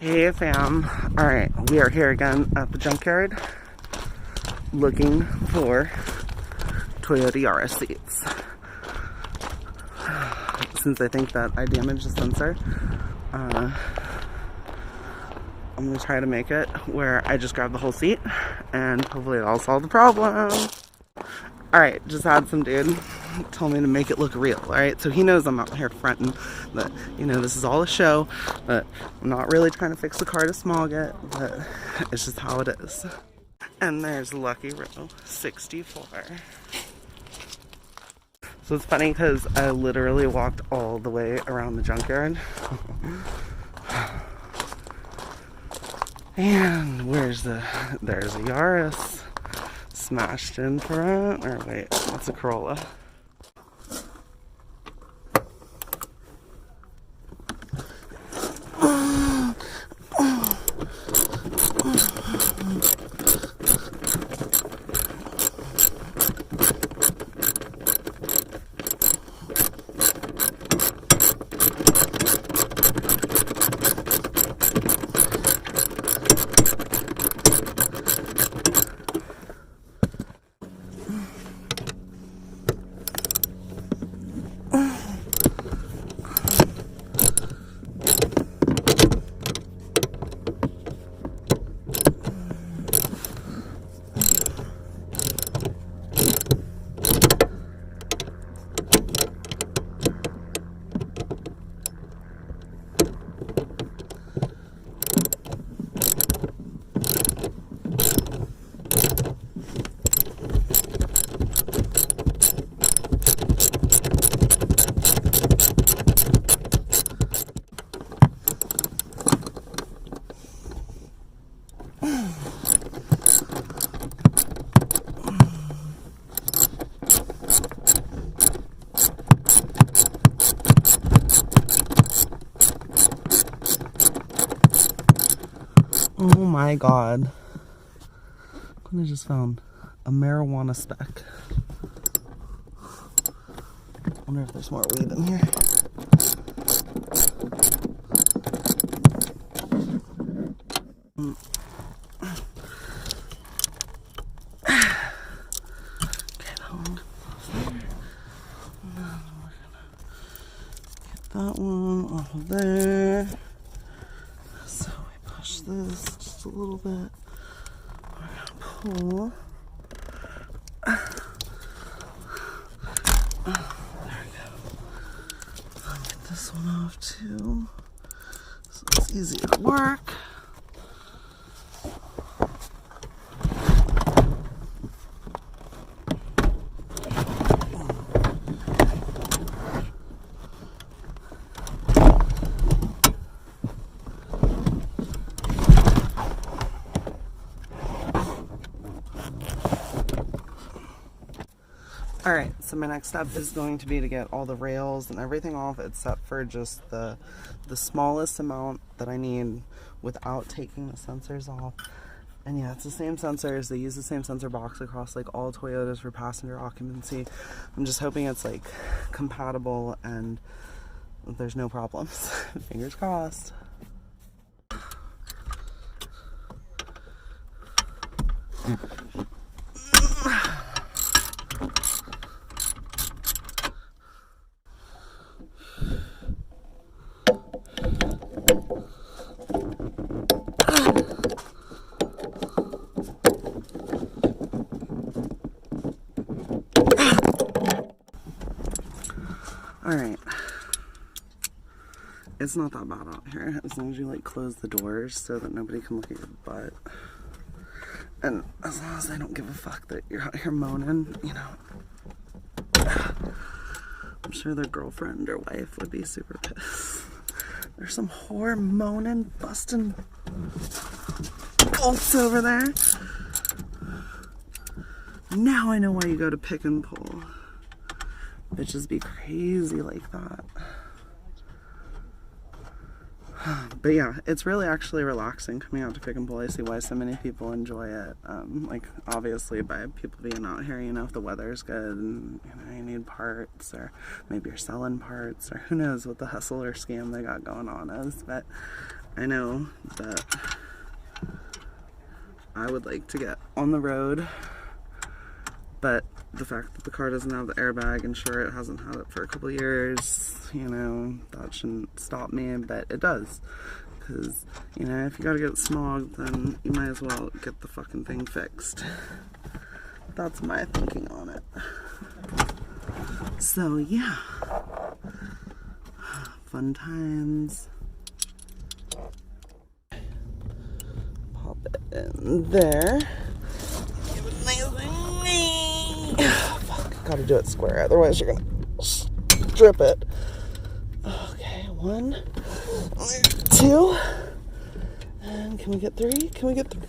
Hey fam. Alright, we are here again at the junkyard looking for Toyota Yaris seats. Since I think that I damaged the sensor, I'm going to try to make it where I just grab the whole seat and hopefully that'll solve the problem. Alright, just had some dude tell me to make it look real, alright? So he knows I'm out here fronting that, you know, this is all a show, that I'm not really trying to fix the car to smog it, but it's just how it is. And there's lucky row 64. So it's funny because I literally walked all the way around the junkyard. And there's a Yaris smashed in front, or wait, that's a Corolla. Oh my god. I just found a marijuana speck. I wonder if there's more weed in here. Okay, that one goes there. And then we're gonna get that one off of there. So we push this just a little bit. We're gonna pull. There we go. I'll get this one off too. So it's easier to work. Alright, so my next step is going to be to get all the rails and everything off except for just the smallest amount that I need without taking the sensors off. And yeah, it's the same sensors. They use the same sensor box across like all Toyotas for passenger occupancy. I'm just hoping it's like compatible and there's no problems. Fingers crossed. Alright, it's not that bad out here as long as you like close the doors so that nobody can look at your butt, and as long as they don't give a fuck that you're out here moaning, you know. I'm sure their girlfriend or wife would be super pissed. There's some whore moaning, busting bolts over there. Now I know why you go to pick and pull. Bitches be crazy like that. But yeah, it's really actually relaxing coming out to pick and pull. I see why so many people enjoy it. Like obviously by people being out here, you know, if the weather's good and you know you need parts, or maybe you're selling parts, or who knows what the hustle or scam they got going on is. But I know that I would like to get on the road, but the fact that the car doesn't have the airbag, and sure, it hasn't had it for a couple of years, you know, that shouldn't stop me, but it does. Because, you know, if you gotta get smogged, then you might as well get the fucking thing fixed. That's my thinking on it. So, yeah. Fun times. Pop it in there. Give it a nice fuck, gotta do it square, otherwise you're gonna strip it. Okay, 1, 2, and can we get 3? Can we get 3?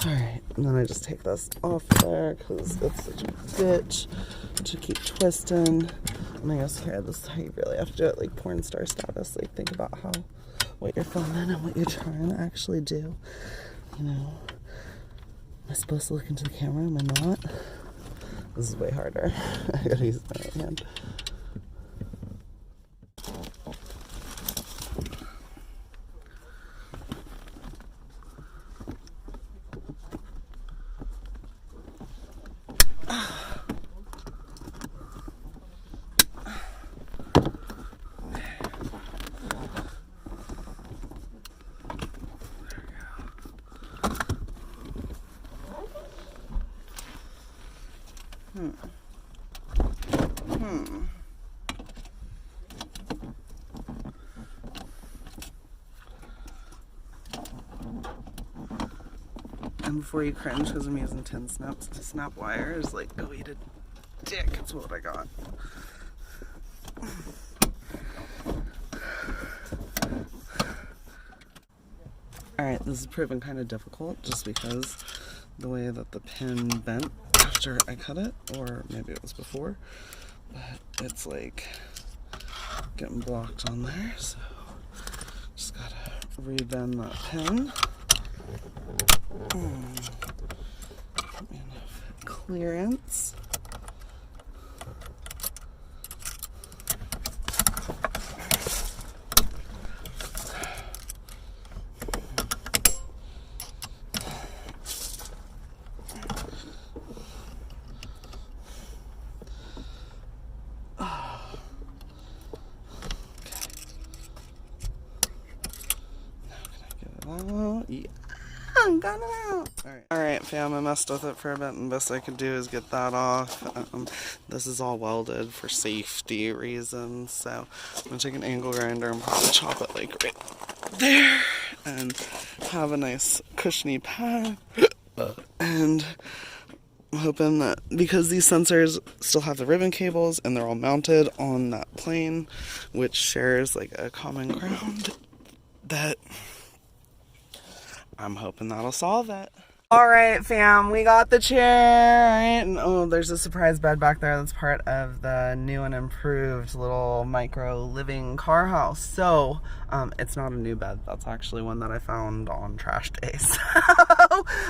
Alright, and then I just take this off there because it's such a bitch to keep twisting. And I guess here, this is how you really have to do it, like porn star status. Like, think about what you're filming and what you're trying to actually do. You know, am I supposed to look into the camera? Am I not? This is way harder. I gotta use my right hand. And before you cringe because I'm using 10 snaps to snap wires, like, go eat a dick, that's what I got. Alright, this is proving kind of difficult just because the way that the pin bent after I cut it, or maybe it was before, but it's like getting blocked on there, so just gotta rebend that pin. Enough clearance. Yeah, I got it out. Alright, fam, I messed with it for a bit, and the best I could do is get that off. This is all welded for safety reasons, so I'm gonna take an angle grinder and probably chop it like right there and have a nice cushiony pad. And I'm hoping that because these sensors still have the ribbon cables and they're all mounted on that plane, which shares like a common ground, that I'm hoping that'll solve it. Alright, fam, we got the chair, right? And oh, there's a surprise bed back there that's part of the new and improved little micro living car house. So, it's not a new bed. That's actually one that I found on trash days.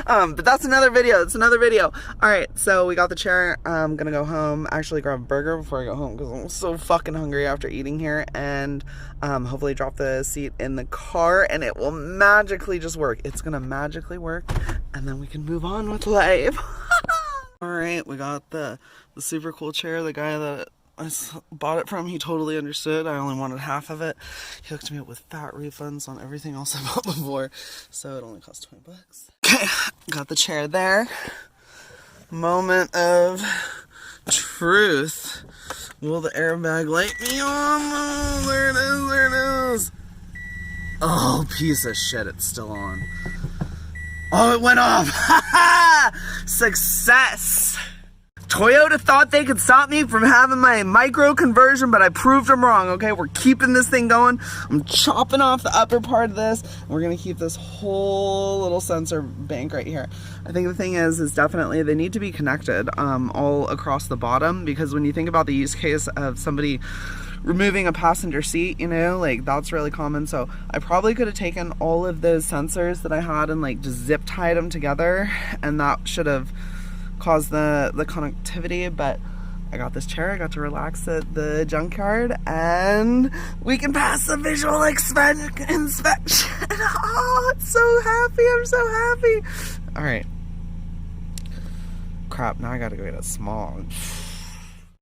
But that's another video. It's another video. Alright, so we got the chair. I'm gonna go home, actually grab a burger before I go home because I'm so fucking hungry after eating here. And hopefully drop the seat in the car and it will magically just work. It's gonna magically work. And then we can move on with life. Alright, we got the super cool chair. The guy that I bought it from, he totally understood. I only wanted half of it. He hooked me up with fat refunds on everything else I bought before. So it only cost 20 bucks. Okay, got the chair there. Moment of truth. Will the airbag light me on? Oh, there it is, there it is. Oh, piece of shit, it's still on. Oh, it went off. Success. Toyota thought they could stop me from having my micro conversion, but I proved them wrong, okay? We're keeping this thing going. I'm chopping off the upper part of this. And we're going to keep this whole little sensor bank right here. I think the thing is definitely they need to be connected all across the bottom, because when you think about the use case of somebody removing a passenger seat, you know, like that's really common. So I probably could have taken all of those sensors that I had and like just zip tied them together, and that should have caused the connectivity. But I got this chair. I got to relax at the Junkyard, and we can pass the visual inspection. Oh, I'm so happy. I'm so happy. All right. Crap, now I gotta go get a small.